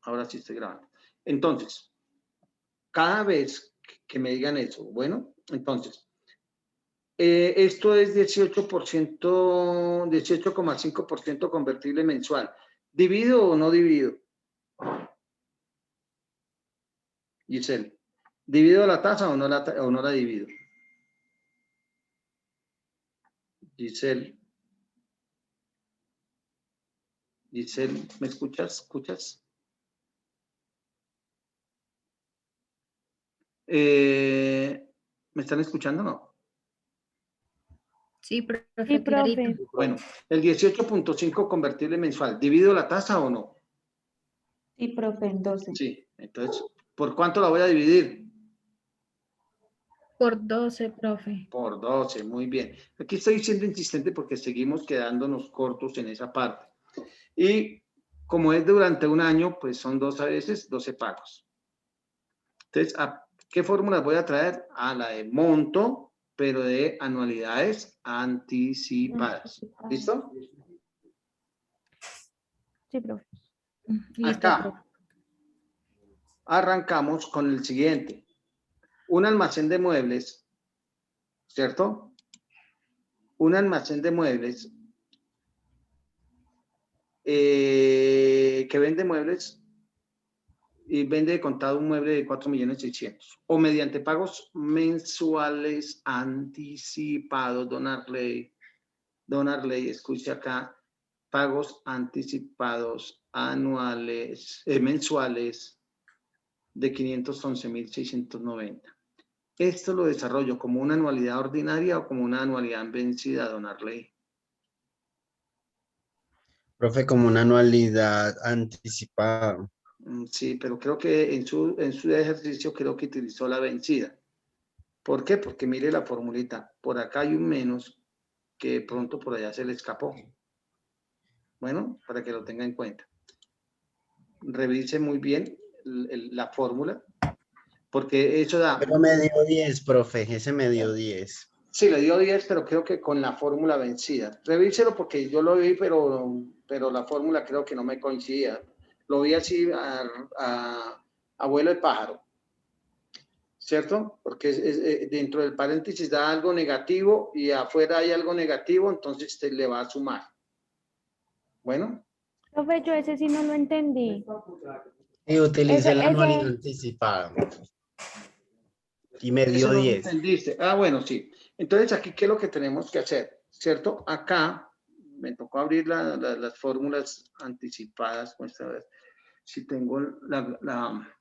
Ahora sí estoy grabando. Entonces, cada vez que me digan eso, bueno, entonces, esto es 18%, 18,5% convertible mensual. ¿Divido o no divido? Giselle, ¿divido la tasa o no la divido? Giselle, ¿me escuchas? ¿Escuchas? ¿Me están escuchando o no? Sí, profe, Sí, clarito. profe. Bueno, el 18,5 convertible mensual, ¿divido la tasa o no? Sí, profe, en 12. Sí, entonces, ¿por cuánto la voy a dividir? Por 12, profe. Por 12, muy bien. Aquí estoy siendo insistente porque seguimos quedándonos cortos en esa parte. Y como es durante un año, pues son 12 veces 12 pagos. Entonces, ¿a qué fórmulas voy a traer? A la de monto, pero de anualidades anticipadas. ¿Listo? Sí, profe. Listo, profe. Acá arrancamos con el siguiente. Un almacén de muebles, ¿cierto? Un almacén de muebles que vende muebles y vende de contado un mueble de 4.600.000 o mediante pagos mensuales anticipados, don Arley, escuche acá, pagos anticipados anuales, mensuales de 511.690. Esto lo desarrollo como una anualidad ordinaria o como una anualidad vencida, don Arley. Profe, como una anualidad anticipada. Sí, pero creo que en su ejercicio creo que utilizó la vencida. ¿Por qué? Porque mire la formulita. Por acá hay un menos que de pronto por allá se le escapó. Bueno, para que lo tenga en cuenta. Revise muy bien la fórmula, porque eso da... Pero me dio 10, profe, ese me dio 10. Sí, le dio 10, pero creo que con la fórmula vencida. Revíselo porque yo lo vi, pero la fórmula creo que no me coincidía. Lo vi así a vuelo de pájaro. ¿Cierto? Porque dentro del paréntesis da algo negativo y afuera hay algo negativo, entonces usted le va a sumar. Bueno. Profe, yo ese sí no lo entendí. Y utilicé la anualidad Ese, anticipada. Y me Eso dio no lo 10. entendiste. Ah, bueno, sí. Entonces aquí, ¿qué es lo que tenemos que hacer? ¿Cierto? Acá me tocó abrir las fórmulas anticipadas. Pues, a ver si tengo la...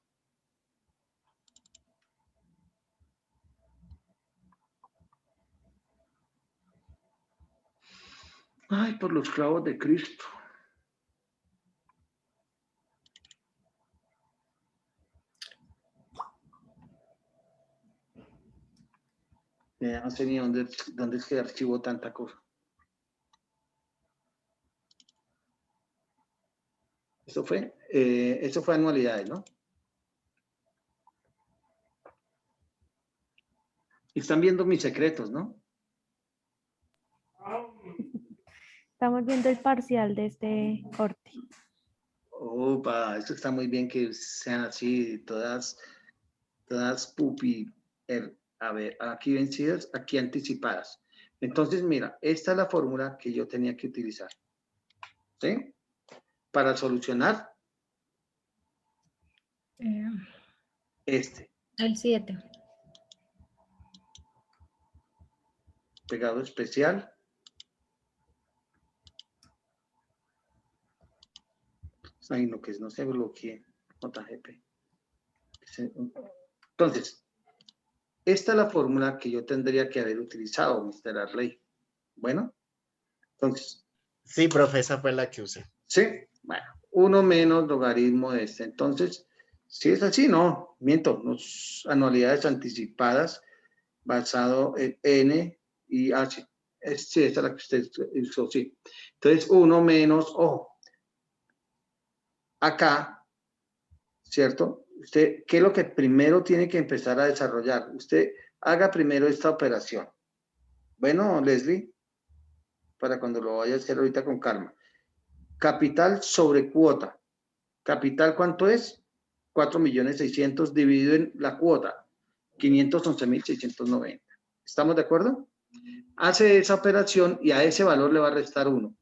Ay, por los clavos de Cristo. No sé ni dónde es que archivo tanta cosa. Eso fue anualidades, ¿no? Están viendo mis secretos, ¿no? estamos viendo el parcial de este corte. Opa, eso está muy bien que sean así, todas pupi, a ver, aquí vencidas, aquí anticipadas. Entonces, mira, esta es la fórmula que yo tenía que utilizar, ¿sí? Para solucionar este. El 7. Pegado especial. Ay, no, que no se bloquee. JGP. Entonces, esta es la fórmula que yo tendría que haber utilizado, Mr. Arley. Bueno, entonces. Sí, profe, esa fue la que usé. Sí, bueno, 1 menos logaritmo de este. Entonces, si es así, no, miento, anualidades anticipadas basado en N y H. Sí, esta es la que usted hizo, sí. Entonces, 1 menos, ojo, acá, ¿cierto? Usted, ¿qué es lo que primero tiene que empezar a desarrollar? Usted haga primero esta operación. Bueno, Leslie, para cuando lo vaya a hacer ahorita con calma. Capital sobre cuota. Capital, ¿cuánto es? 4.600.000 dividido en la cuota, 511.690. ¿Estamos de acuerdo? Hace esa operación y a ese valor le va a restar 1.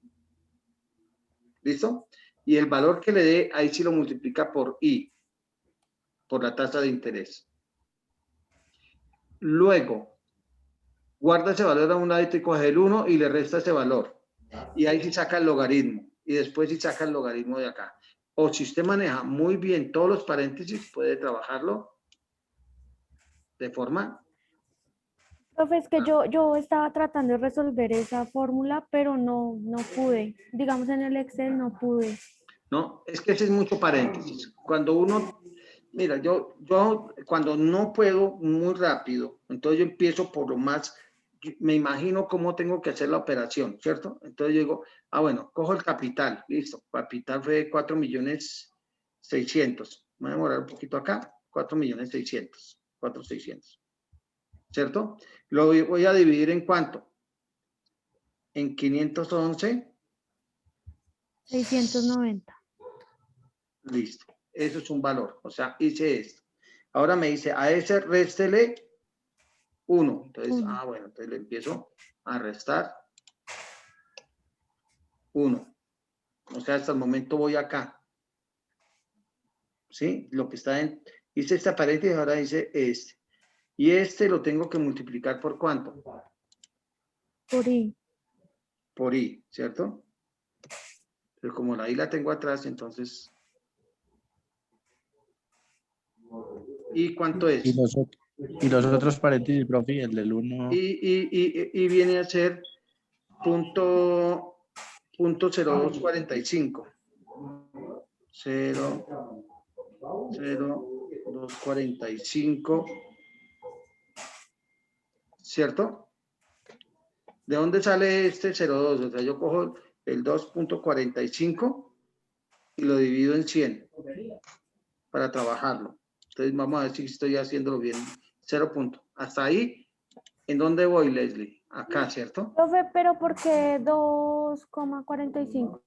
¿Listo? Y el valor que le dé, ahí sí lo multiplica por I, por la tasa de interés. Luego, guarda ese valor a un lado y coge el 1 y le resta ese valor. Y ahí sí saca el logaritmo. Y después sí saca el logaritmo de acá. O si usted maneja muy bien todos los paréntesis, puede trabajarlo de forma... Profe, es que yo estaba tratando de resolver esa fórmula, pero no pude. Digamos, en el Excel no pude. No, es que ese es mucho paréntesis. Cuando uno... Mira, yo cuando no puedo muy rápido, entonces yo empiezo por lo más... Me imagino cómo tengo que hacer la operación, ¿cierto? Entonces yo digo, bueno, cojo el capital, listo. Capital fue 4.600.000. Voy a demorar un poquito acá, 4.600.000, 4.600.000, ¿cierto? Lo voy a dividir en ¿cuánto? En 511. 690. Listo. Eso es un valor. O sea, hice esto. Ahora me dice, a ese réstele 1. Entonces, bueno, entonces le empiezo a restar 1. O sea, hasta el momento voy acá. ¿Sí? Lo que está en... Hice esta paréntesis, ahora dice este. Y este lo tengo que multiplicar por ¿cuánto? Por I. Por I, ¿cierto? Pero como la I la tengo atrás, entonces... ¿Y cuánto es? Y los otros paréntesis, profe, el del 1. Y viene a ser punto 0245. 0.0245, ¿cierto? ¿De dónde sale este 0.2? O sea, yo cojo el 2.45 y lo divido en 100 para trabajarlo. Entonces vamos a ver si estoy haciéndolo bien. 0. Hasta ahí, ¿en dónde voy, Leslie? Acá, ¿cierto? Profe, pero ¿por qué 2,45?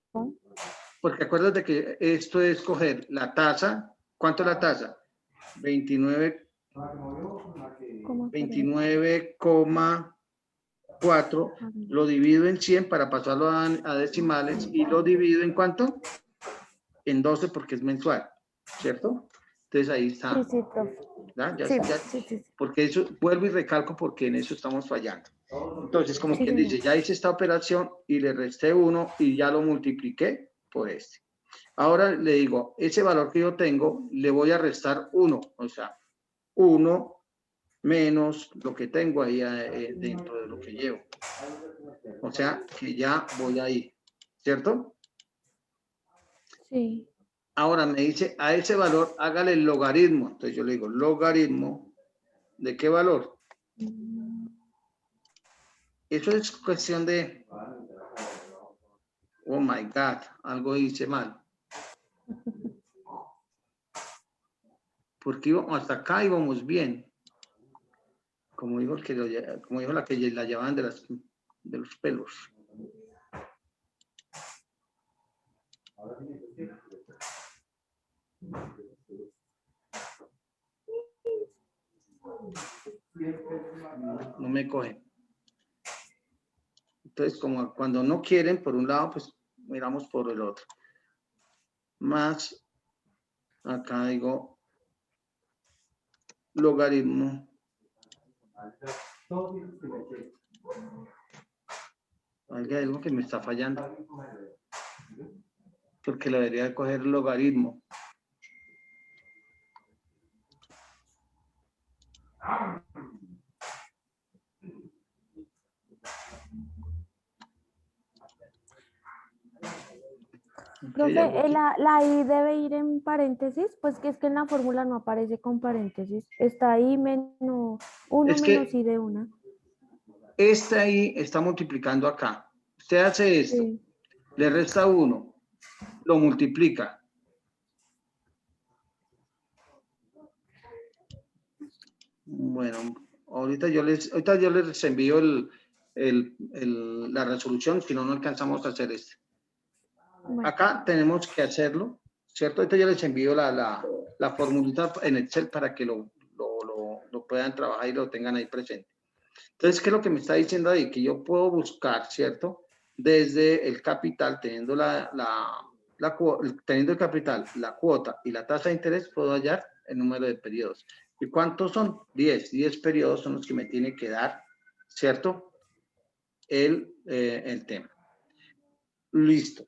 Porque acuérdate que esto es coger la tasa. ¿Cuánto es la tasa? 29,4. Lo divido en 100 para pasarlo a decimales y lo divido en ¿cuánto? En 12 porque es mensual, ¿cierto? Entonces ahí está. Sí, profe. Sí. Porque eso, vuelvo y recalco porque en eso estamos fallando. Entonces, como quien dice, ya hice esta operación y le resté 1 y ya lo multipliqué por este. Ahora le digo, ese valor que yo tengo, le voy a restar 1, o sea, 1 menos lo que tengo ahí dentro de lo que llevo. O sea, que ya voy ahí, ¿cierto? Sí. Ahora me dice, a ese valor, hágale el logaritmo. Entonces yo le digo, logaritmo, ¿de qué valor? Eso es cuestión de... Oh my God, algo hice mal. Porque hasta acá íbamos bien. Como dijo, como dijo la que la llevaban de los pelos. No me cogen. Entonces, como cuando no quieren por un lado, pues miramos por el otro. Más, acá digo, logaritmo. Hay algo que me está fallando. Porque le debería coger logaritmo. Profe, la I debe ir en paréntesis, pues que es que en la fórmula no aparece con paréntesis. Está ahí menos 1 Es que menos I de 1. Este ahí está multiplicando acá. Usted hace esto, Sí. le resta 1, lo multiplica. Bueno, ahorita yo les envío la resolución, si no, no alcanzamos a hacer esto. Bueno. Acá tenemos que hacerlo ¿cierto? Ahorita ya les envío la formulita en Excel para que lo puedan trabajar y lo tengan ahí presente. Entonces, ¿qué es lo que me está diciendo ahí? Que yo puedo buscar, ¿cierto? Desde el capital, teniendo teniendo el capital, la cuota y la tasa de interés, puedo hallar el número de periodos. ¿Y cuántos son? 10. 10 periodos son los que me tiene que dar, ¿cierto? El tema. Listo.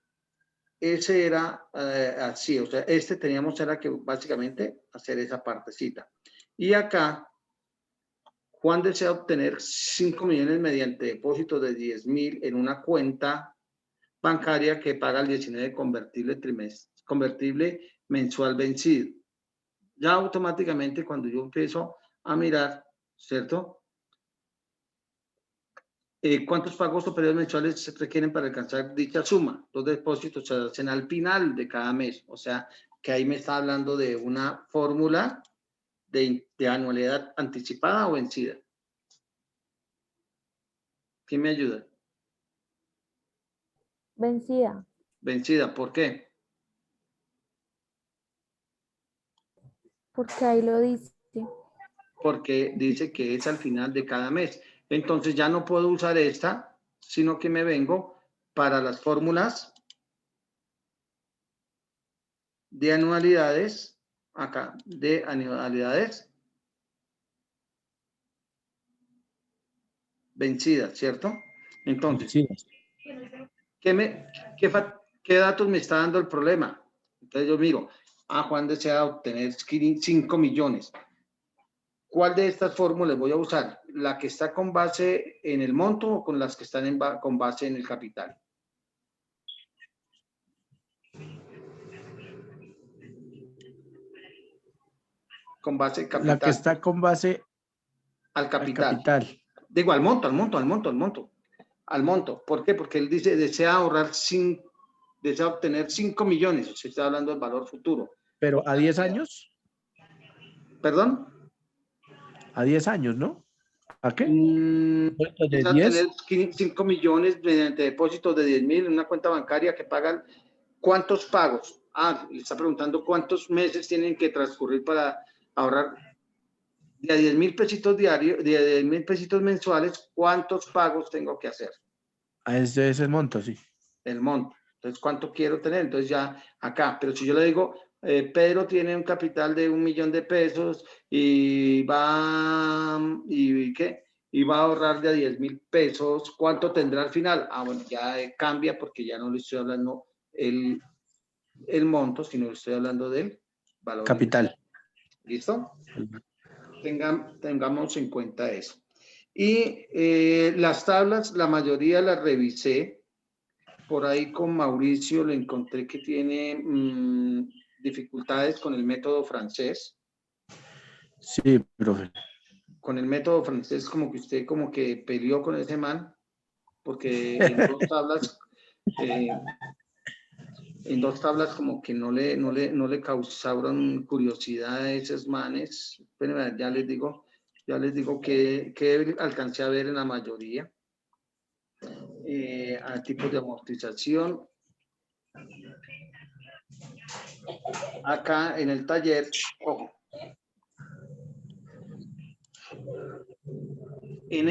Ese era así, o sea, teníamos era que básicamente hacer esa partecita. Y acá, Juan desea obtener 5 millones mediante depósito de 10.000 en una cuenta bancaria que paga el 19 convertible mensual vencido. Ya automáticamente cuando yo empiezo a mirar, ¿cierto? ¿Cuántos pagos o periodos mensuales se requieren para alcanzar dicha suma? Los depósitos se hacen al final de cada mes. O sea, que ahí me está hablando de una fórmula de anualidad anticipada o vencida. ¿Quién me ayuda? Vencida. Vencida, ¿por qué? Porque ahí lo dice. Porque dice que es al final de cada mes. Entonces ya no puedo usar esta, sino que me vengo para las fórmulas de anualidades, acá, de anualidades vencidas, ¿cierto? Entonces, Sí. ¿qué datos me está dando el problema? Entonces yo miro, Juan desea obtener 5 millones. ¿Cuál de estas fórmulas voy a usar? ¿La que está con base en el monto o con las que están con base en el capital? Con base en capital. La que está con base al al capital. capital. Digo, al monto. Al monto. ¿Por qué? Porque él dice, desea obtener 5 millones. Se está hablando del valor futuro. Pero a 10 años. ¿Perdón? A 10 años, ¿no? ¿A qué? De Desea 10. obtener 5 millones mediante depósitos de 10.000 en una cuenta bancaria que pagan. ¿Cuántos pagos? Le está preguntando cuántos meses tienen que transcurrir para ahorrar. De 10.000 pesitos diarios, de 10.000 pesitos mensuales, ¿cuántos pagos tengo que hacer? Ese es el monto, sí. El monto. Entonces, ¿cuánto quiero tener? Entonces ya acá, pero si yo le digo, Pedro tiene un capital de 1 millón de pesos y ¿qué? Y va a ahorrar de 10.000 pesos, ¿cuánto tendrá al final? Bueno, ya cambia porque ya no le estoy hablando el monto, sino le estoy hablando del valor. Capital. ¿Listo? Tengamos en cuenta eso. Y las tablas, la mayoría las revisé. Por ahí con Mauricio le encontré que tiene dificultades con el método francés. Sí, profe. Con el método francés como que usted como que peleó con ese man, porque en dos tablas como que no le causaron curiosidad a esos manes. Pero ya les digo que alcancé a ver en la mayoría. A tipos de amortización. Acá en el taller, ojo, en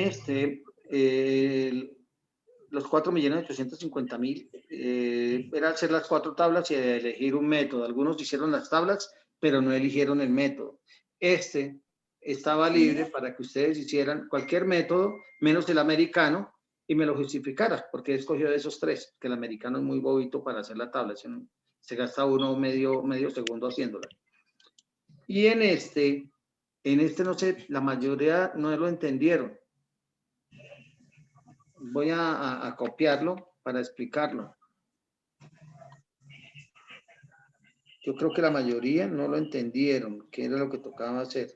los 4.850.000 era hacer las 4 tablas y elegir un método. Algunos hicieron las tablas, pero no eligieron el método. Estaba libre para que ustedes hicieran cualquier método, menos el americano, y me lo justificara, porque he escogido de esos 3, que el americano es muy bobito para hacer la tabla, se gasta uno medio segundo haciéndola. Y en este no sé, la mayoría no lo entendieron. Voy a copiarlo para explicarlo. Yo creo que la mayoría no lo entendieron, qué era lo que tocaba hacer.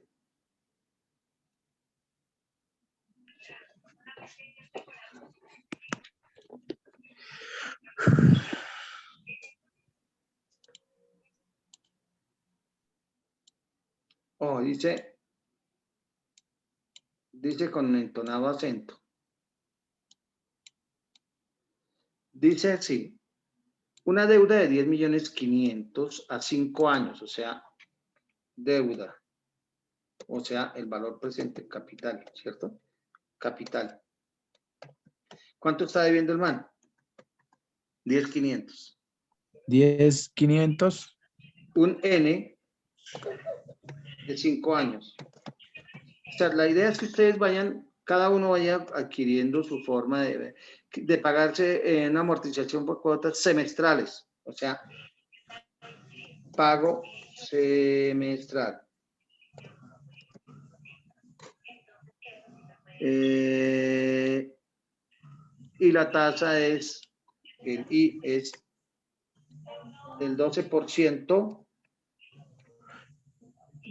Dice con entonado acento. Dice así, una deuda de 10.500.000 a 5 años, o sea, deuda, o sea, el valor presente, capital, ¿cierto? Capital. ¿Cuánto está debiendo el man? 10.500. 10.500. Un N de 5 años. O sea, la idea es que ustedes vayan, cada uno vaya adquiriendo su forma de pagarse en amortización por cuotas semestrales. O sea, pago semestral. Y la tasa es, el I es el 12%,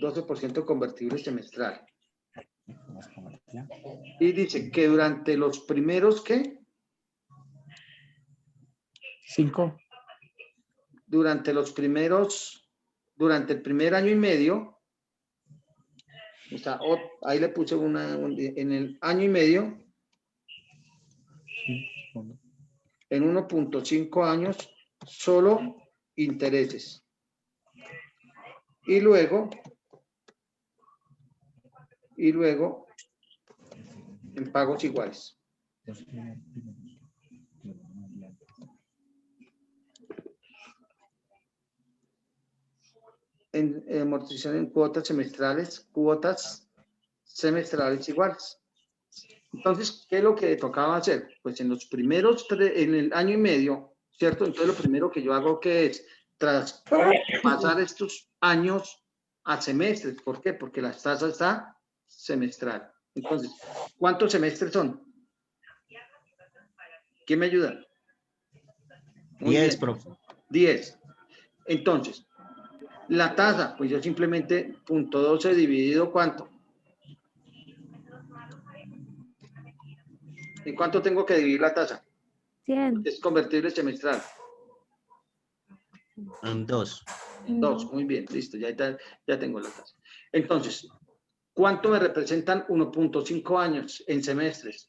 12% convertible semestral. Y dice que durante los primeros, ¿qué? 5. Durante el primer año y medio, o sea, ahí le puse en el año y medio, en 1.5 años, solo intereses. Y luego, en pagos iguales. En amortización en cuotas semestrales iguales. Entonces, ¿qué es lo que tocaba hacer? Pues en los primeros en el año y medio, ¿cierto? Entonces lo primero que yo hago que es pasar estos años a semestres. ¿Por qué? Porque la tasa está semestral. Entonces, ¿cuántos semestres son? ¿Quién me ayuda? Muy 10, bien. profe. 10. Entonces, la tasa, pues yo simplemente .12 dividido ¿cuánto? ¿En cuánto tengo que dividir la tasa? 100. Es convertible semestral. En 2. 2, muy bien, listo, ya tengo la tasa. Entonces, ¿cuánto me representan 1.5 años en semestres?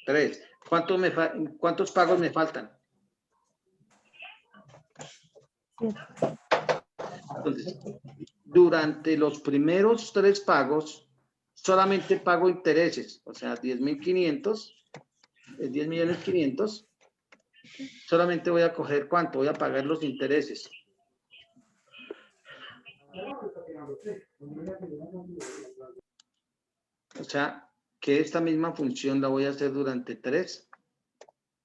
3. ¿Cuántos pagos me faltan? 7. Entonces, durante los primeros 3 pagos, solamente pago intereses, o sea, 10.500, 10.500.000. Solamente voy a coger ¿cuánto? Voy a pagar los intereses. O sea, que esta misma función la voy a hacer durante 3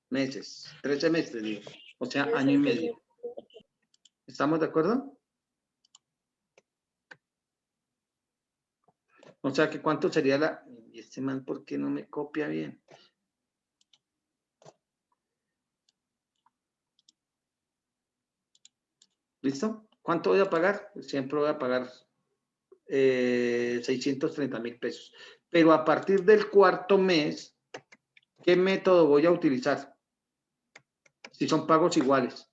meses, 3 semestres, digo. O sea, año y medio. ¿Estamos de acuerdo? O sea, que ¿cuánto sería la... ¿Y este man por qué no me copia bien? ¿Listo? ¿Cuánto voy a pagar? Siempre voy a pagar 630.000 pesos. Pero a partir del cuarto mes, ¿qué método voy a utilizar? Si son pagos iguales.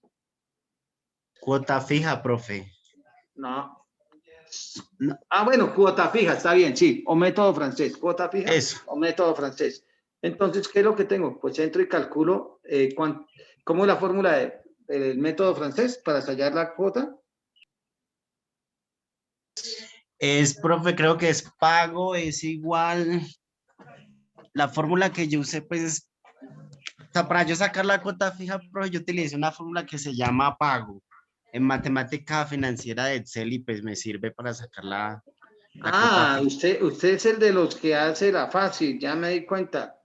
Cuota fija, profe. No. No. Ah, bueno, cuota fija, está bien, sí. O método francés. Cuota fija Eso. o método francés. Entonces, ¿qué es lo que tengo? Pues entro y calculo cómo es la fórmula del método francés para hallar la cuota. Profe, creo que es pago, es igual. La fórmula que yo usé, pues, o sea, para yo sacar la cuota fija, profe, yo utilicé una fórmula que se llama pago en matemática financiera de Excel y pues me sirve para sacar la cuota fija. Usted es el de los que hace la fácil, ya me di cuenta.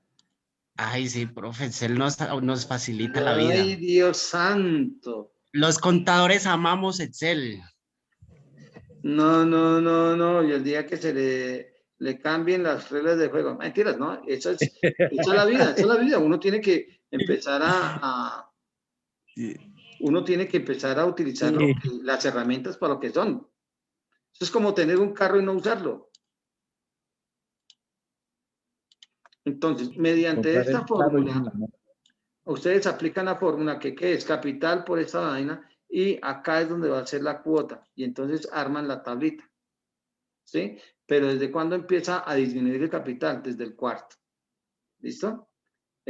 Ay, sí, profe, Excel nos facilita la vida. Ay, Dios santo. Los contadores amamos Excel. No. Y el día que se le cambien las reglas de juego. Mentiras, ¿no? Esa es la vida, esa es la vida. Uno tiene que empezar uno tiene que empezar a utilizar Sí. las herramientas para lo que son. Eso es como tener un carro y no usarlo. Entonces, mediante Comprar esta el carro y fórmula, no. ustedes aplican la fórmula que es capital por esta vaina y acá es donde va a ser la cuota y entonces arman la tablita. ¿Sí? Pero ¿desde cuándo empieza a disminuir el capital? Desde el cuarto. ¿Listo?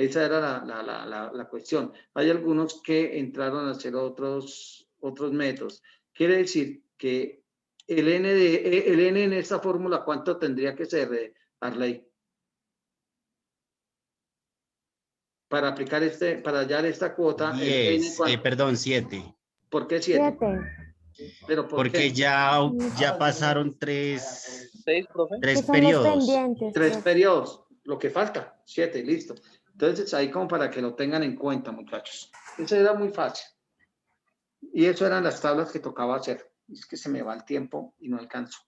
Esa era la cuestión. Hay algunos que entraron a hacer otros métodos. Quiere decir que el N en esta fórmula, ¿cuánto tendría que ser, Arley? Para aplicar para hallar esta cuota, el N, 10, ¿cuánto? perdón, 7. ¿Por qué 7? 7. ¿Pero por Porque qué? ya pasaron tres Que son los periodos. pendientes. 3 profe. periodos, lo que falta, 7, listo. Entonces, ahí como para que lo tengan en cuenta, muchachos. Eso era muy fácil. Y eso eran las tablas que tocaba hacer. Es que se me va el tiempo y no alcanzo.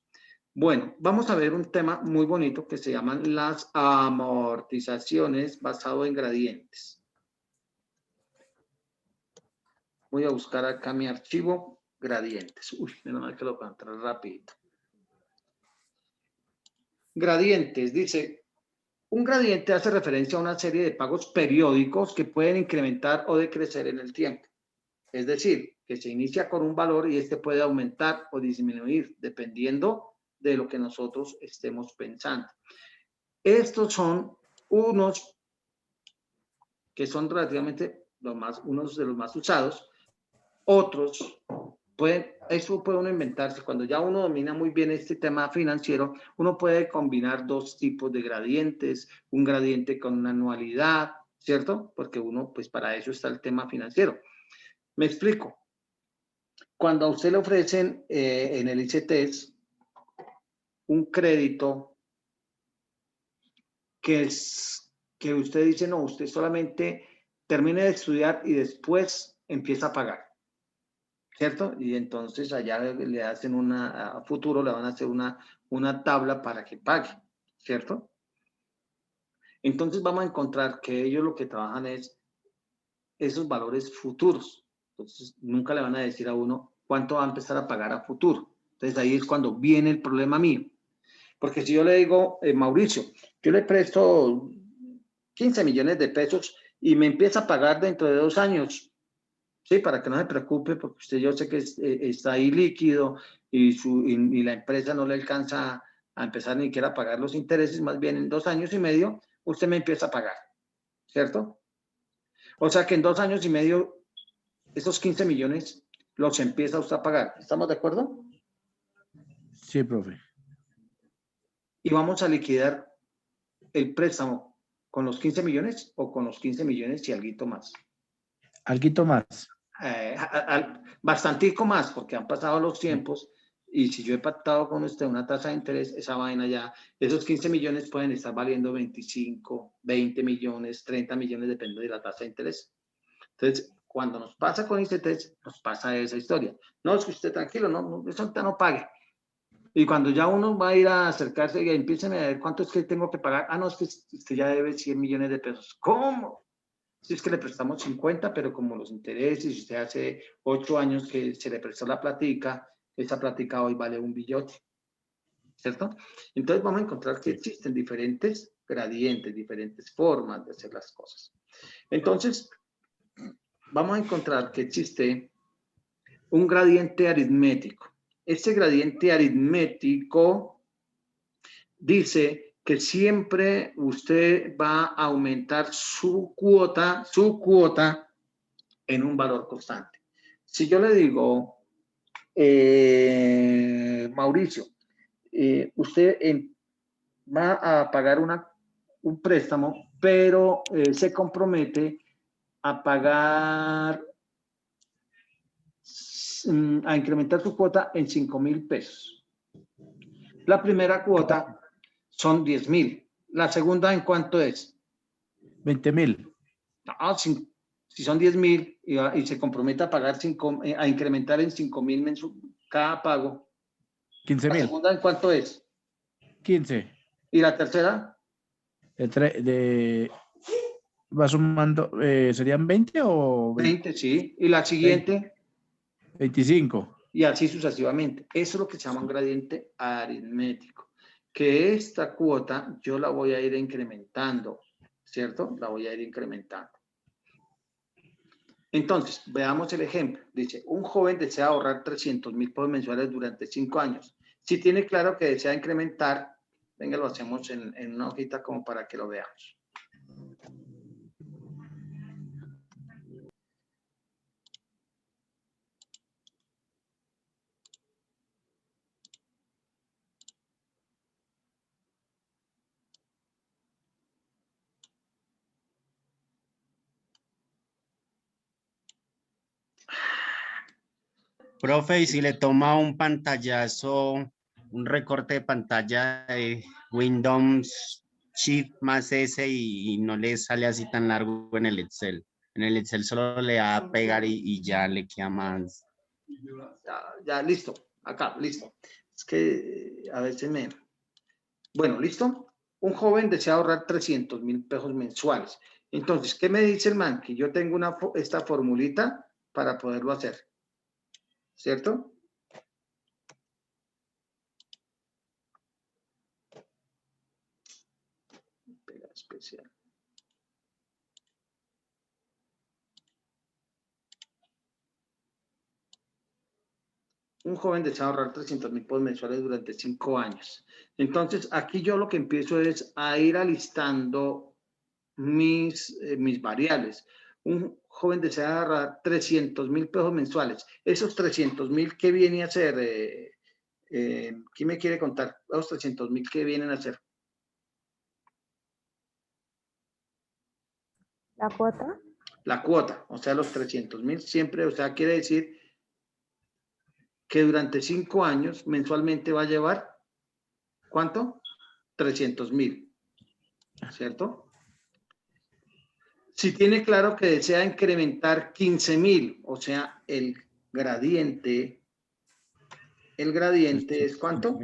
Bueno, vamos a ver un tema muy bonito que se llaman las amortizaciones basado en gradientes. Voy a buscar acá mi archivo, gradientes. Uy, menos mal que lo encontré rapidito. Gradientes, dice, un gradiente hace referencia a una serie de pagos periódicos que pueden incrementar o decrecer en el tiempo. Es decir, que se inicia con un valor y este puede aumentar o disminuir dependiendo de lo que nosotros estemos pensando. Estos son unos que son relativamente unos de los más usados. Otros eso puede uno inventarse. Cuando ya uno domina muy bien este tema financiero, uno puede combinar dos tipos de gradientes, un gradiente con una anualidad, ¿cierto? Porque uno, pues para eso está el tema financiero. Me explico. Cuando a usted le ofrecen en el ICETEX un crédito que usted dice, no, usted solamente termine de estudiar y después empieza a pagar, ¿cierto? Y entonces allá le hacen a futuro, le van a hacer una tabla para que pague, ¿cierto? Entonces vamos a encontrar que ellos lo que trabajan es esos valores futuros. Entonces nunca le van a decir a uno cuánto va a empezar a pagar a futuro. Entonces ahí es cuando viene el problema mío. Porque si yo le digo, Mauricio, yo le presto 15 millones de pesos y me empieza a pagar dentro de 2 años, sí, para que no se preocupe, porque usted yo sé que está ahí líquido y la empresa no le alcanza a empezar ni siquiera a pagar los intereses, más bien en 2 años y medio usted me empieza a pagar, ¿cierto? O sea que en 2 años y medio esos 15 millones los empieza usted a pagar. ¿Estamos de acuerdo? Sí, profe. Y vamos a liquidar el préstamo con los 15 millones o con los 15 millones y alguito más. Alguito más. Bastantico más, porque han pasado los tiempos y si yo he pactado con usted una tasa de interés, esa vaina ya, esos 15 millones pueden estar valiendo 25, 20 millones, 30 millones, depende de la tasa de interés. Entonces, cuando nos pasa con ICETEX, nos pasa esa historia. No, es que usted tranquilo, no, eso ahorita no pague. Y cuando ya uno va a ir a acercarse y empiecen a ver cuánto es que tengo que pagar, no, es que usted ya debe 100 millones de pesos. ¿Cómo? Si es que le prestamos 50, pero como los intereses, si usted hace 8 años que se le prestó la platica, esa platica hoy vale un billote, ¿cierto? Entonces vamos a encontrar que existen diferentes gradientes, diferentes formas de hacer las cosas. Entonces, vamos a encontrar que existe un gradiente aritmético. Este gradiente aritmético dice que siempre usted va a aumentar su cuota en un valor constante. Si yo le digo, Mauricio, usted va a pagar un préstamo, pero se compromete a pagar, a incrementar su cuota en 5,000 pesos. La primera cuota son 10,000. La segunda, ¿en cuánto es? 20,000. No, si son 10,000 y se compromete a pagar a incrementar en 5,000 cada pago. 15,000. ¿La segunda en cuánto es? 15. ¿Y la tercera? Va sumando, ¿serían 20 o 20, sí. ¿Y la siguiente? 25? Y así sucesivamente. Eso es lo que se llama un gradiente aritmético. Que esta cuota yo la voy a ir incrementando, ¿cierto? La voy a ir incrementando. Entonces, veamos el ejemplo. Dice, un joven desea ahorrar 300,000 pesos mensuales durante 5 años. Si tiene claro que desea incrementar, venga, lo hacemos en una hojita como para que lo veamos. Profe, y si le toma un pantallazo, un recorte de pantalla de Windows Shift más S y no le sale así tan largo en el Excel. En el Excel solo le da a pegar y ya le queda más. Ya, listo. Acá, listo. Es que a veces me... Bueno, ¿listo? Un joven desea ahorrar 300.000 pesos mensuales. Entonces, ¿qué me dice el man? Que yo tengo esta formulita para poderlo hacer. ¿Cierto? Especial. Un joven desea ahorrar 300.000 pesos mensuales durante 5 años. Entonces, aquí yo lo que empiezo es a ir alistando mis variables. Un joven desea ahorrar 300.000 pesos mensuales. Esos 300.000, ¿qué viene a hacer? ¿Quién me quiere contar? Los 300.000, ¿qué vienen a hacer? ¿La cuota? La cuota, o sea, los 300.000 siempre, o sea, quiere decir que durante 5 años mensualmente va a llevar, ¿cuánto? 300.000, ¿cierto? Si tiene claro que desea incrementar 15.000, o sea, el gradiente es ¿cuánto?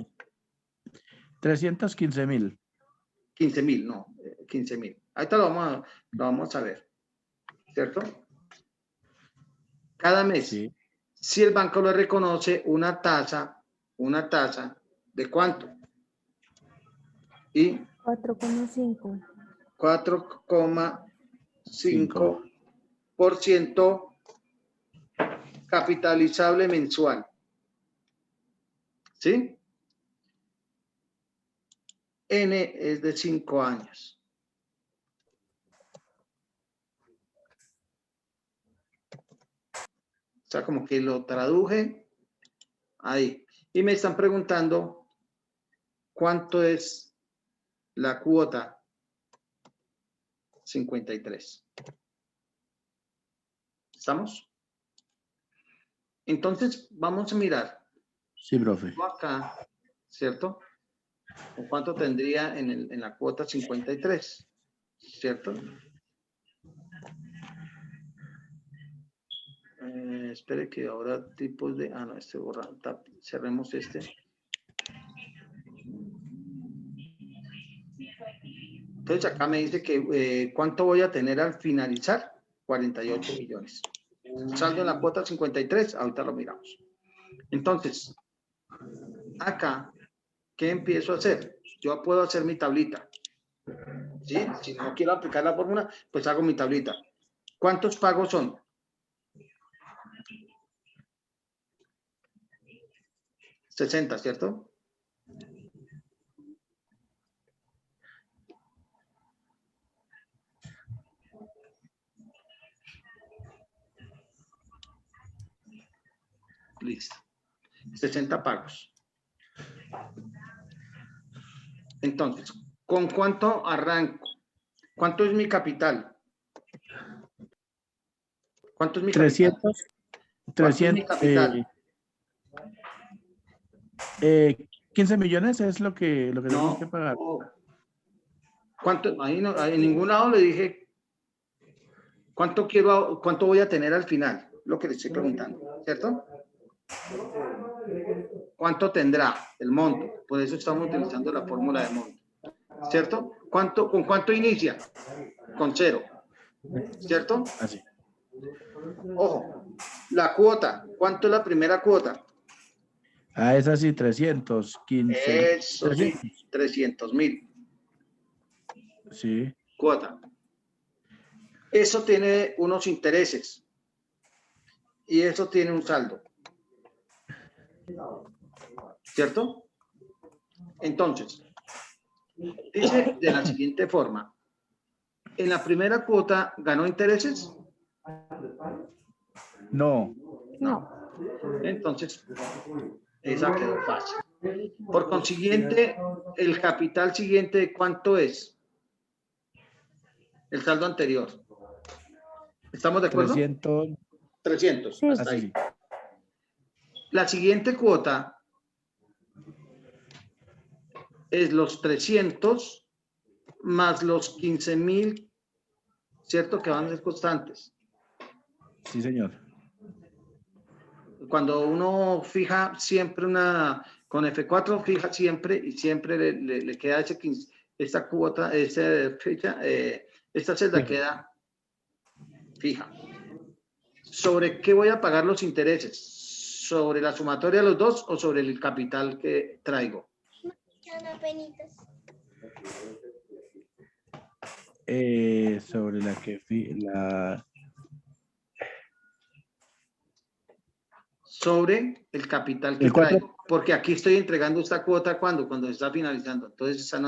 315.000. 15.000, no, 15.000. Ahorita lo vamos a ver, ¿cierto? Cada mes, Sí. si el banco le reconoce una tasa, ¿de cuánto? Y 4,5. 4,5% capitalizable mensual. ¿Sí? N es de 5 años. O sea, como que lo traduje ahí. Y me están preguntando cuánto es la cuota 53. ¿Estamos? Entonces, vamos a mirar. Sí, profe. Acá, ¿cierto? ¿Cuánto tendría en la cuota 53? ¿Cierto? Espere que ahora tipos de... Ah, no, este borra. Cerremos este. Entonces acá me dice que ¿cuánto voy a tener al finalizar? 48 millones. Saldo en la cuota 53, ahorita lo miramos. Entonces, acá, ¿qué empiezo a hacer? Yo puedo hacer mi tablita. ¿Sí? Si no quiero aplicar la fórmula, pues hago mi tablita. ¿Cuántos pagos son? 60, ¿cierto? Listo. 60 pagos. Entonces, ¿con cuánto arranco? ¿Cuánto es mi capital? ¿Cuánto es mi capital? 15 millones es lo que tenemos que pagar. ¿Cuánto? Ahí no, en ningún lado le dije cuánto voy a tener al final, lo que le estoy preguntando, ¿cierto? ¿Cuánto tendrá el monto? Por eso estamos utilizando la fórmula de monto, ¿cierto? ¿Con cuánto inicia? Con 0, ¿cierto? Así. Ojo, la cuota, ¿cuánto es la primera cuota? Ah, es así, 315. Eso sí, 300.000. Sí. Cuota. Eso tiene unos intereses y eso tiene un saldo, ¿cierto? Entonces, dice de la siguiente forma: en la primera cuota ganó intereses. No. Entonces, esa quedó fácil. Por consiguiente, el capital siguiente, ¿cuánto es? El saldo anterior. ¿Estamos de acuerdo? 300. 300, Sí. hasta ahí. Así. La siguiente cuota es los 300 más los 15.000, ¿cierto? Que van a ser constantes. Sí, señor. Cuando uno fija siempre con F4 fija siempre y siempre le queda ese 15, esta cuota, esta fecha, esta celda queda fija. ¿Sobre qué voy a pagar los intereses? ¿Sobre la sumatoria de los dos o sobre el capital que traigo? Sobre la que sobre el capital que El cuatro. traigo, porque aquí estoy entregando esta cuota cuando se está finalizando, entonces esa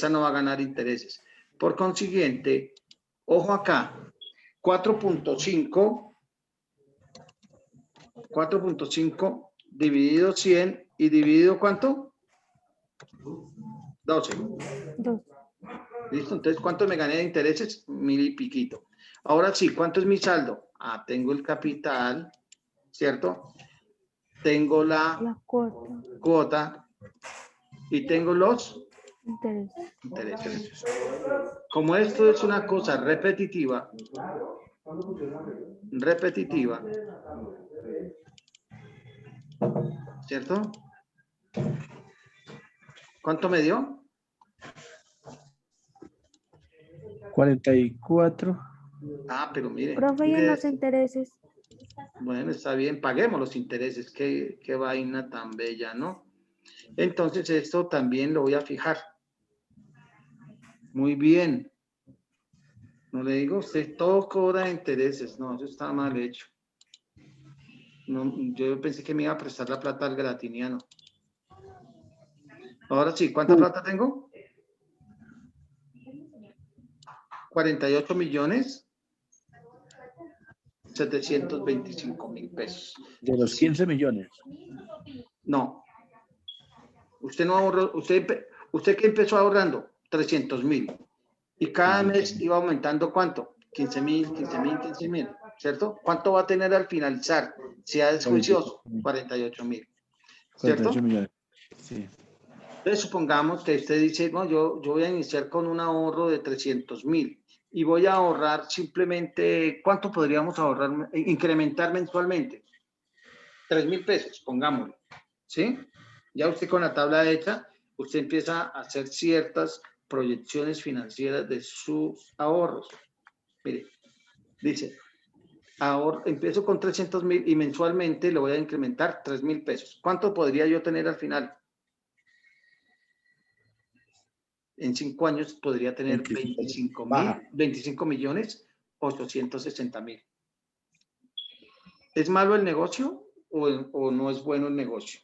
no va a ganar intereses. Por consiguiente, ojo acá, 4.5 dividido 100 y dividido ¿cuánto? 12. 2. ¿Listo? Entonces, ¿cuánto me gané de intereses? 1.000 y piquito. Ahora sí, ¿cuánto es mi saldo? Ah, tengo el capital, ¿cierto? Tengo la cuota y tengo los intereses. Como esto es una cosa repetitiva, ¿cierto? ¿Cuánto me dio? 44. Ah, pero mire. Profe, ¿y en los intereses? Bueno, está bien, paguemos los intereses. Qué vaina tan bella, ¿no? Entonces, esto también lo voy a fijar. Muy bien. No le digo, usted todo cobra intereses. No, eso está mal hecho. No, yo pensé que me iba a prestar la plata al gratiniano. Ahora sí, ¿cuánta plata tengo? 48.725.000 pesos. De los 15 millones. No. Usted no ahorró, usted que empezó ahorrando 300.000 y cada mes iba aumentando ¿cuánto? 15.000, ¿cierto? ¿Cuánto va a tener al finalizar? Sea desjuicioso, 48.000, ¿cierto? 48 millones. Sí. Entonces supongamos que usted dice, no, yo voy a iniciar con un ahorro de 300.000 y voy a ahorrar simplemente, ¿cuánto podríamos ahorrar, incrementar mensualmente? 3.000 pesos, pongámoslo, ¿sí? Ya usted con la tabla hecha, usted empieza a hacer ciertas proyecciones financieras de sus ahorros. Mire, dice, empiezo con 300.000 y mensualmente le voy a incrementar 3.000 pesos. ¿Cuánto podría yo tener al final? En 5 años podría tener 25.860.000. ¿Es malo el negocio o no es bueno el negocio?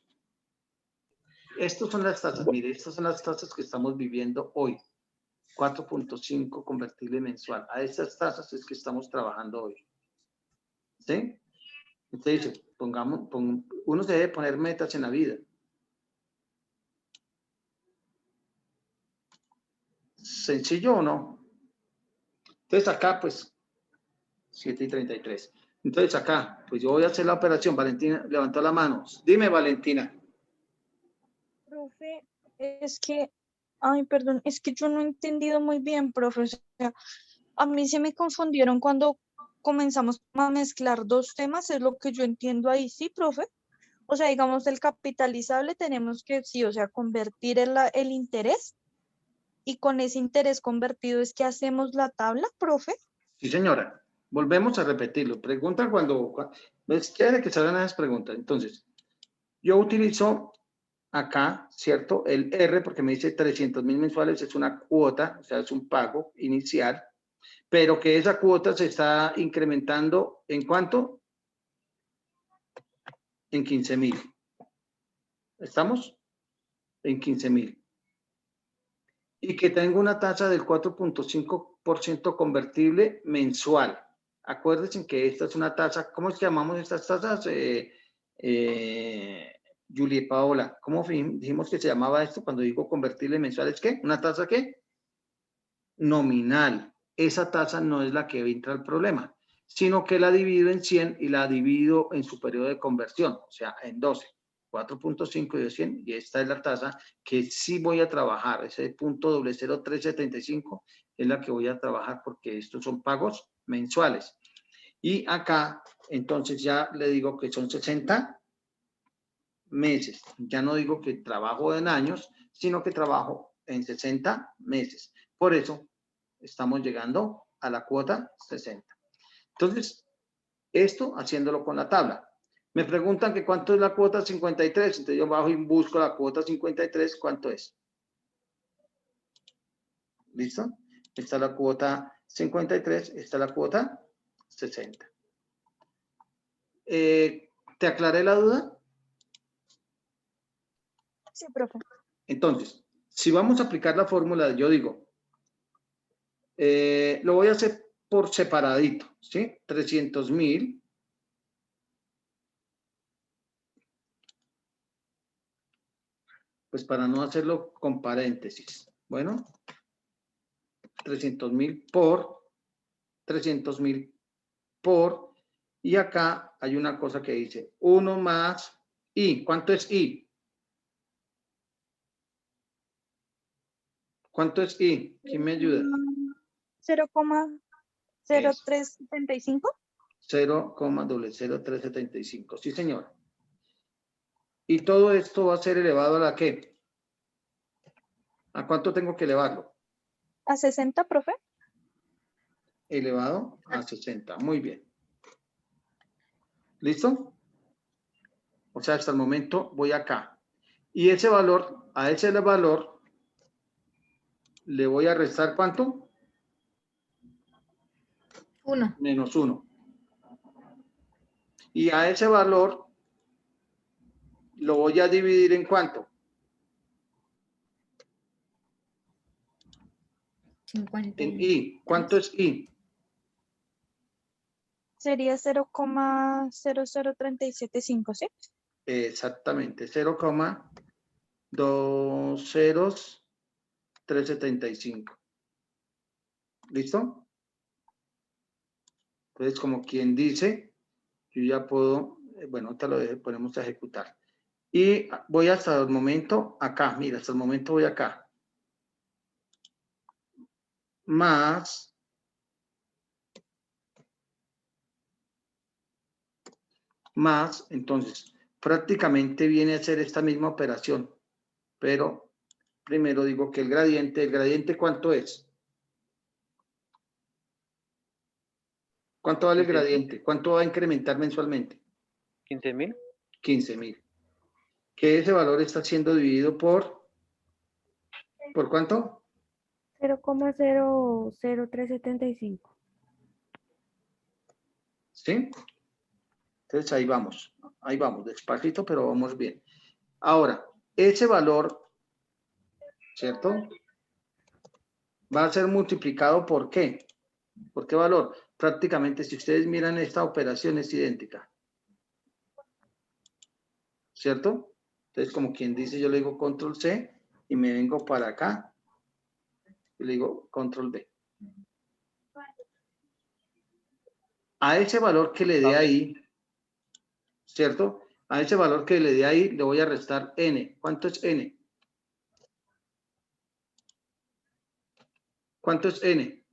Estas son las tasas, mire, estas son las tasas que estamos viviendo hoy. 4.5 convertible mensual. A estas tasas es que estamos trabajando hoy. ¿Sí? Entonces dice, uno se debe poner metas en la vida. ¿Sencillo o no? Entonces acá, pues, 7:33. Entonces acá, pues yo voy a hacer la operación. Valentina levantó la mano. Dime, Valentina. Profe, es que, ay, perdón, es que yo no he entendido muy bien, profe. O sea, a mí se me confundieron cuando comenzamos a mezclar dos temas, es lo que yo entiendo ahí, ¿sí, profe? O sea, digamos, el capitalizable tenemos que, sí, o sea, convertir el interés y con ese interés convertido es que hacemos la tabla, profe. Sí, señora. Volvemos a repetirlo. Pregunta cuando es chévere que salgan esas preguntas. Entonces, yo utilizo acá, ¿cierto? El R porque me dice 300.000 mensuales, es una cuota, o sea, es un pago inicial, pero que esa cuota se está incrementando ¿en cuánto? En 15.000. ¿Estamos? En 15.000. Y que tengo una tasa del 4.5% convertible mensual. Acuérdense que esta es una tasa, ¿cómo es que llamamos estas tasas? Julie Paola, ¿cómo dijimos que se llamaba esto cuando digo convertible mensual? ¿Es qué? ¿Una tasa qué? Nominal. Esa tasa no es la que entra al problema. sino que la divido en 100 y la divido en su periodo de conversión, o sea, en 12. 4.5 de 100, y esta es la tasa que sí voy a trabajar, ese punto 0.0375 es la que voy a trabajar porque estos son pagos mensuales. Y acá, entonces ya le digo que son 60 meses. Ya no digo que trabajo en años, sino que trabajo en 60 meses. Por eso estamos llegando a la cuota 60. Entonces, esto haciéndolo con la tabla. Me preguntan que cuánto es la cuota 53. Entonces yo bajo y busco la cuota 53. ¿Cuánto es? ¿Listo? Esta es la cuota 53. Esta es la cuota 60. ¿Te aclaré la duda? Sí, profe. Entonces, si vamos a aplicar la fórmula, yo digo, lo voy a hacer por separadito, ¿sí? 300.000. Pues para no hacerlo con paréntesis. Bueno, 300.000 por 300.000 por, y acá hay una cosa que dice 1 más I. ¿Cuánto es I? ¿Cuánto es I? ¿Quién me ayuda? 0,0375. 0,00375. Sí, señor. Y todo esto va a ser elevado a la ¿qué? ¿A cuánto tengo que elevarlo? ¿A 60, profe? Elevado a 60. Muy bien. ¿Listo? O sea, hasta el momento voy acá. Y ese valor, a ese valor, le voy a restar ¿cuánto? 1. Menos 1. Y a ese valor lo voy a dividir en ¿cuánto? 50. En I. ¿Cuánto es I? Sería 0,00375, ¿sí? Exactamente. 0,20375. ¿Listo? Entonces, como quien dice, yo ya puedo, bueno, te lo ponemos a ejecutar. Y voy hasta el momento acá, mira, hasta el momento voy acá. Más entonces, prácticamente viene a ser esta misma operación, pero primero digo que el gradiente ¿cuánto es? ¿Cuánto vale el gradiente? ¿Cuánto va a incrementar mensualmente? 15.000. 15.000. Que ese valor está siendo dividido ¿por cuánto? 0,00375. ¿Sí? Entonces ahí vamos, despacito, pero vamos bien. Ahora, ese valor, ¿cierto? Va a ser multiplicado ¿por qué? ¿Por qué valor? Prácticamente, si ustedes miran esta operación es idéntica. ¿Cierto? Entonces, como quien dice, yo le digo control C y me vengo para acá y le digo control B. A ese valor que le dé ahí, ¿cierto? A ese valor que le dé ahí le voy a restar N. ¿Cuánto es N? ¿Cuánto es N?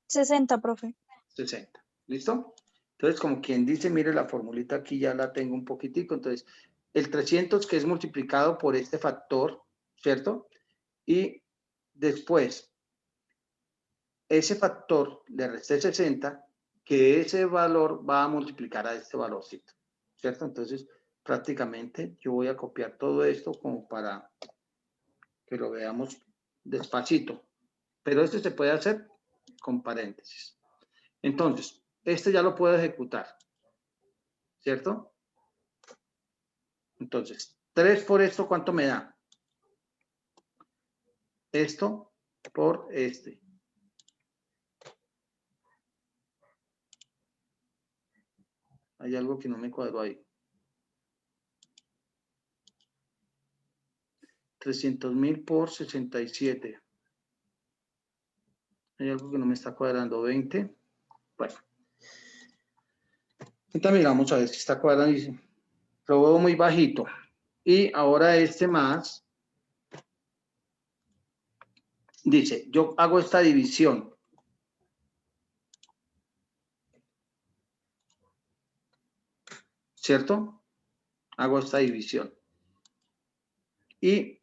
60, profe. 60. ¿Listo? Entonces, como quien dice, mire la formulita aquí ya la tengo un poquitico. Entonces, el 300 que es multiplicado por este factor, ¿cierto? Y después, ese factor le resté 60, que ese valor va a multiplicar a este valorcito, ¿cierto? Entonces, prácticamente yo voy a copiar todo esto como para que lo veamos despacito. Pero este se puede hacer con paréntesis. Entonces, este ya lo puedo ejecutar, ¿cierto? Entonces, 3 por esto, ¿cuánto me da? Esto por este. Hay algo que no me cuadró ahí. 300.000 por 67. Hay algo que no me está cuadrando. 20 Bueno. Entonces miramos a ver si está cuadrando. Lo veo muy bajito. Y ahora este más. Dice, yo hago esta división. ¿Cierto? Hago esta división. Y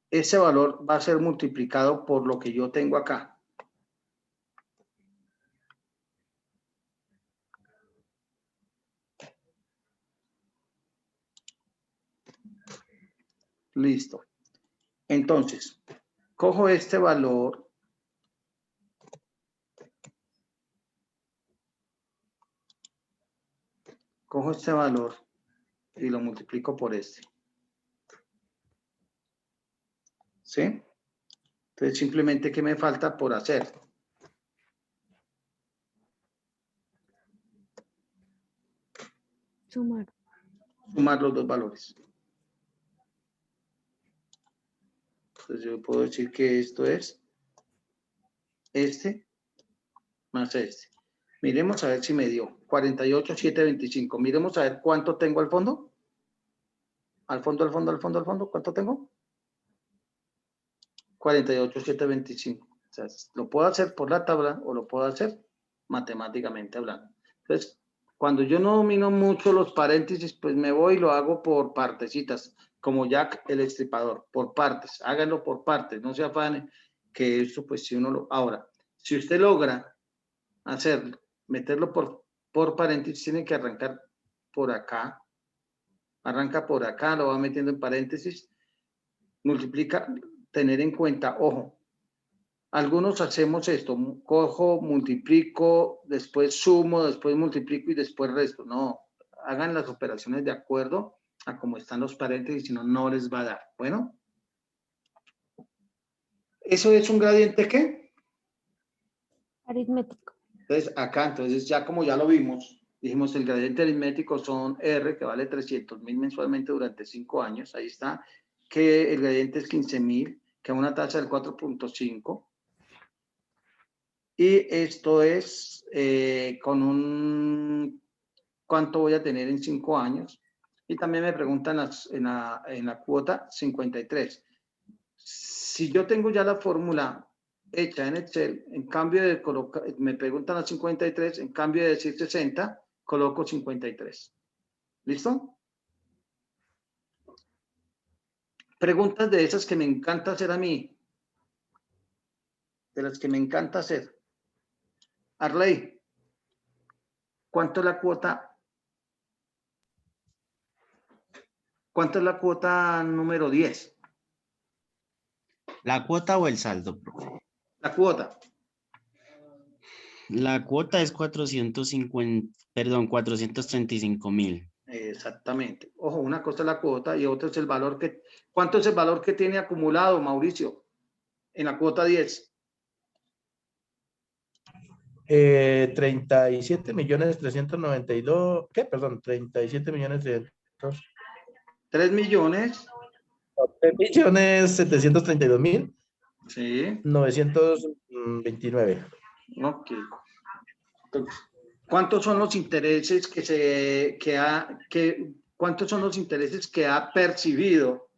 ese valor va a ser multiplicado por lo que yo tengo acá. Listo. Entonces, cojo este valor. Cojo este valor y lo multiplico por este. ¿Sí? Entonces, simplemente, ¿qué me falta por hacer? Sumar. Sumar los dos valores. Entonces, yo puedo decir que esto es este más este. Miremos a ver si me dio 48,725. Miremos a ver cuánto tengo al fondo. Al fondo, ¿cuánto tengo? 48,725. O sea, lo puedo hacer por la tabla o lo puedo hacer matemáticamente hablando. Entonces, cuando yo no domino mucho los paréntesis, pues me voy y lo hago por partecitas, como Jack el Estripador, por partes. Háganlo por partes, no se afane, que eso pues si uno lo... Ahora, si usted logra hacerlo, meterlo por paréntesis, tiene que arrancar por acá. Arranca por acá, lo va metiendo en paréntesis, multiplica, tener en cuenta, ojo, algunos hacemos esto, cojo, multiplico, después sumo, después multiplico y después resto. No, hagan las operaciones de acuerdo a cómo están los paréntesis, si no, no les va a dar. Bueno, ¿eso es un gradiente qué? Aritmético. Entonces, acá, entonces ya como ya lo vimos, dijimos el gradiente aritmético son R, que vale 300,000 mensualmente durante 5 años, ahí está, que el gradiente es 15,000, que a una tasa del 4.5, y esto es con un, ¿cuánto voy a tener en 5 años? Y también me preguntan en la cuota 53. Si yo tengo ya la fórmula hecha en Excel, en cambio de colocar, me preguntan a 53, en cambio de decir 60, coloco 53. ¿Listo? Preguntas de esas que me encanta hacer a mí. De las que me encanta hacer. Arley, ¿cuánto es la cuota? ¿Cuánto es la cuota número 10? ¿La cuota o el saldo, profe? La cuota. La cuota es 435,000. Exactamente. Ojo, una cosa es la cuota y otra es el valor que... ¿Cuánto es el valor que tiene acumulado, Mauricio, en la cuota 10? 37.392.000, ¿qué? Perdón, 37.300.000. 3.732.000. Sí. 929. Ok. Entonces, ¿cuántos son los intereses cuántos son los intereses que ha percibido?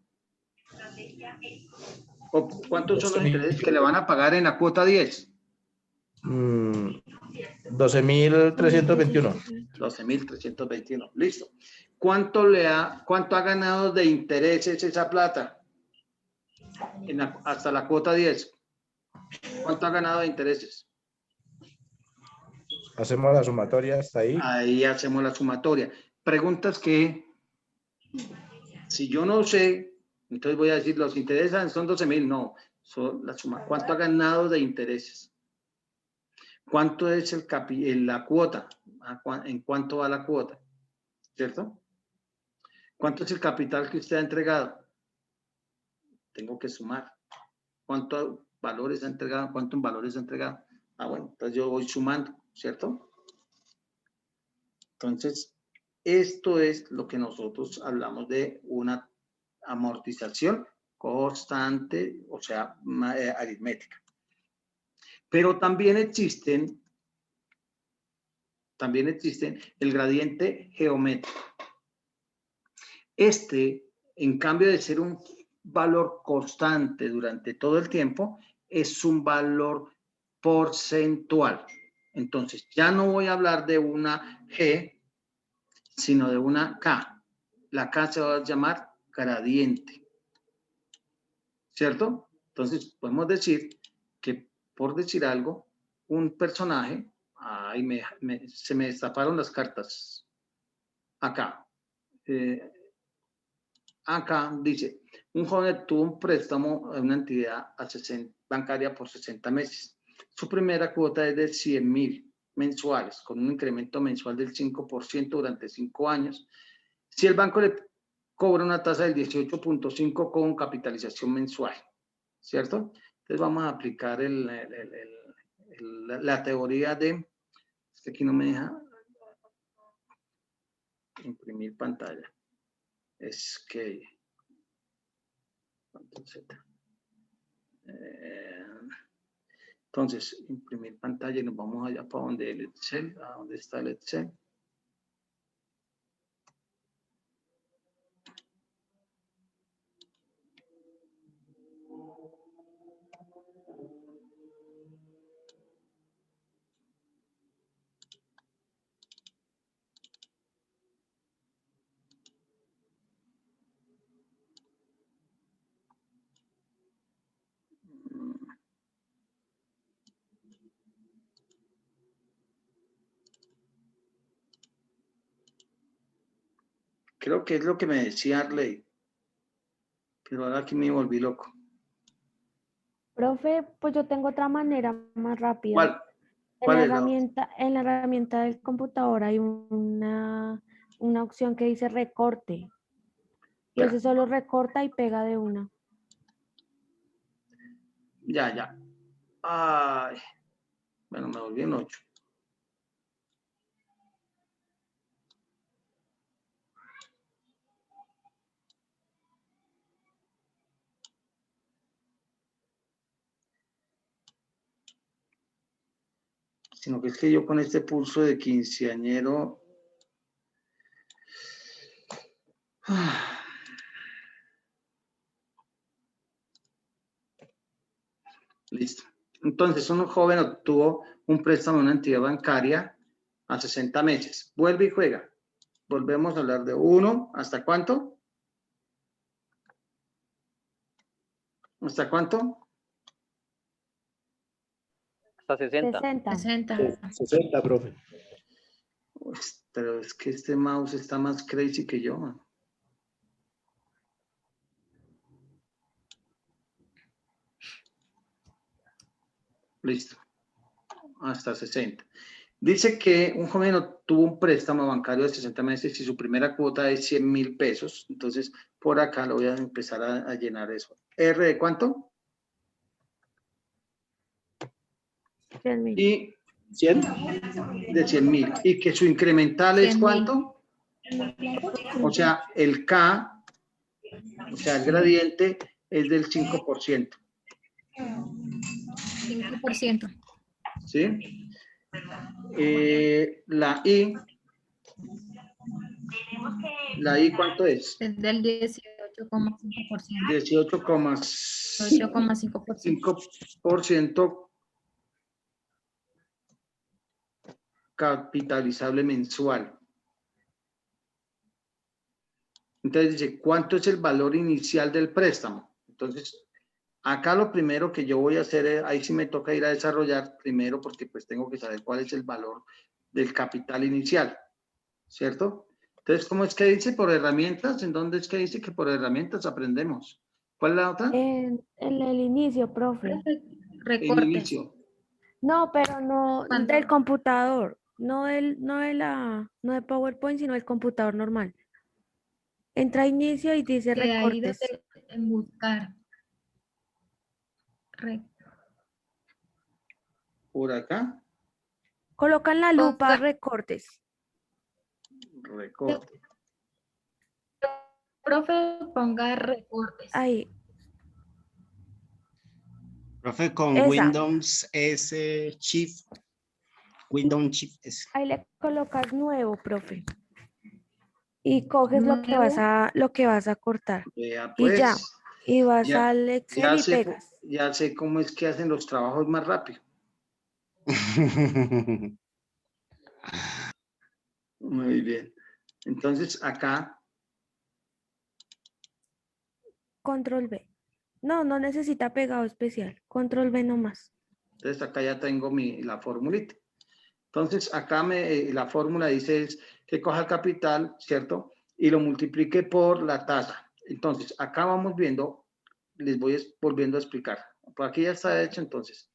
¿O cuántos son los intereses que le van a pagar en la cuota 10? 12.321. 12.321. Listo. ¿Cuánto ha ganado de intereses esa plata? Hasta la cuota 10. ¿Cuánto ha ganado de intereses? Hacemos la sumatoria hasta ahí. Ahí hacemos la sumatoria. Preguntas que, si yo no sé, entonces voy a decir, los intereses son 12,000. No, son la suma. ¿Cuánto ha ganado de intereses? ¿Cuánto es la cuota? ¿En cuánto va la cuota? ¿Cierto? ¿Cuánto es el capital que usted ha entregado? Tengo que sumar. ¿Cuántos valores ha entregado? ¿Cuántos valores ha entregado? Ah, bueno, entonces yo voy sumando, ¿cierto? Entonces, esto es lo que nosotros hablamos de una amortización constante, o sea, aritmética. Pero también existen también existe el gradiente geométrico. En cambio de ser un valor constante durante todo el tiempo, es un valor porcentual. Entonces, ya no voy a hablar de una G, sino de una K. La K se va a llamar gradiente. ¿Cierto? Entonces, podemos decir que, por decir algo, un personaje, se me destaparon las cartas. Acá. Acá dice, un joven tuvo un préstamo a una entidad bancaria por 60 meses. Su primera cuota es de 100,000 mensuales, con un incremento mensual del 5% durante 5 años. Si el banco le cobra una tasa del 18.5 con capitalización mensual, ¿cierto? Entonces vamos a aplicar la teoría de, aquí no me deja imprimir pantalla. Es que entonces imprimir pantalla y nos vamos allá para donde el Excel, a donde está el Excel. Creo que es lo que me decía Arley, pero ahora aquí me volví loco. Profe, pues yo tengo otra manera más rápida. ¿Cuál? En la herramienta del computador hay una opción que dice recorte. Y ese solo recorta y pega de una. Ya. Ay, bueno, me volví en 8. Sino que es que yo con este pulso de quinceañero... Listo. Entonces, un joven obtuvo un préstamo de una entidad bancaria a 60 meses. Vuelve y juega. Volvemos a hablar de 1. ¿Hasta cuánto? ¿Hasta cuánto? Hasta 60. 60, profe. Pero es que este mouse está más crazy que yo, man. Listo. Hasta 60. Dice que un joven obtuvo un préstamo bancario de 60 meses y su primera cuota es 100,000 pesos. Entonces, por acá lo voy a empezar a llenar eso. ¿R de cuánto? 100,000. Y 100. de 100,000. ¿Y que su incremental es 100,000. cuánto? O sea, el K, o sea, el gradiente es del 5%. 5%. ¿Sí? La I ¿cuánto es? Es del 18,5%. 18,5% capitalizable mensual. Entonces dice, ¿cuánto es el valor inicial del préstamo? Entonces, acá lo primero que yo voy a hacer es, ahí sí me toca ir a desarrollar primero porque pues tengo que saber cuál es el valor del capital inicial, ¿cierto? Entonces, ¿cómo es que dice? ¿Por herramientas? ¿En dónde es que dice que por herramientas aprendemos? ¿Cuál es la otra? En el inicio, profe. En Recortes. inicio. No, pero no Cuando- del computador. No de PowerPoint, sino del computador normal. Entra a inicio y dice Que ahí recortes. en buscar. Por acá, Colocan la lupa Ponga- recortes. recorte. Profe, ponga recortes. Ahí. Profe, con Esa. Windows S Shift Windows Shift S. Ahí le colocas nuevo, profe. Y coges lo que vas a cortar. Vea, Y ya. pues, Y vas ya, al Excel y pegas. ya sé cómo es que hacen los trabajos más rápido. Muy bien. Entonces, acá, Control B. No, no necesita pegado especial. Control B nomás. entonces acá ya tengo la formulita. Entonces, acá la fórmula dice es que coja el capital, ¿cierto? Y lo multiplique por la tasa. Entonces, acá vamos viendo, les voy volviendo a explicar. Por aquí ya está hecho, entonces,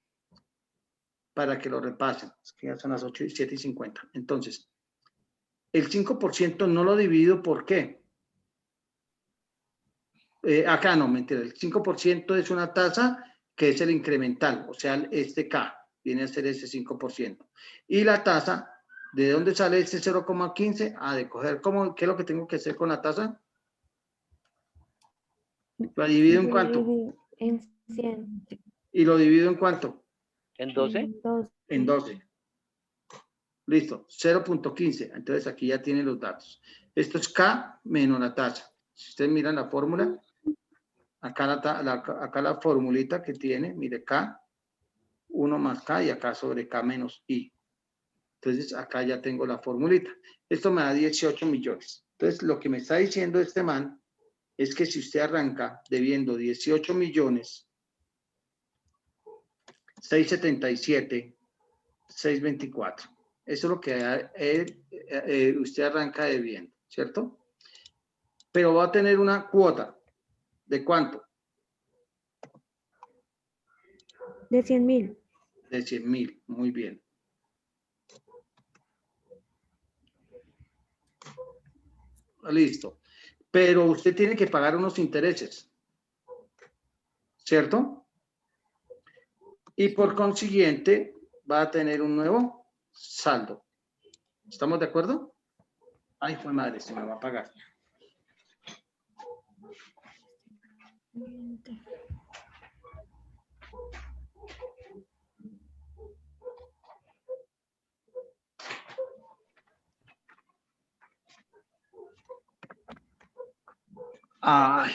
para que lo repasen. Es que ya son las 8 y 7 y 50. Entonces, el 5% no lo divido, ¿por qué? Acá no, mentira. El 5% es una tasa que es el incremental, o sea, este K viene a ser ese 5%. Y la tasa, ¿de dónde sale ese 0,15? De coger, ¿qué es lo que tengo que hacer con la tasa? ¿La divido en cuánto? En 100. ¿Y lo divido en cuánto? ¿En 12? En 12. En 12. Listo, 0,15. Entonces aquí ya tienen los datos. Esto es K menos la tasa. Si ustedes miran la fórmula, acá la formulita que tiene, mire, K, 1 más K y acá sobre K menos I. Entonces acá ya tengo la formulita. Esto me da 18 millones. Entonces lo que me está diciendo este man es que si usted arranca debiendo 18 millones, 677, 624. Eso es lo que usted arranca debiendo, ¿cierto? Pero va a tener una cuota. ¿De cuánto? De 100.000. De 100.000. Muy bien. Listo. Pero usted tiene que pagar unos intereses, ¿cierto? Y por consiguiente va a tener un nuevo saldo. ¿Estamos de acuerdo? Ay, fue madre, se me va a pagar. Ay.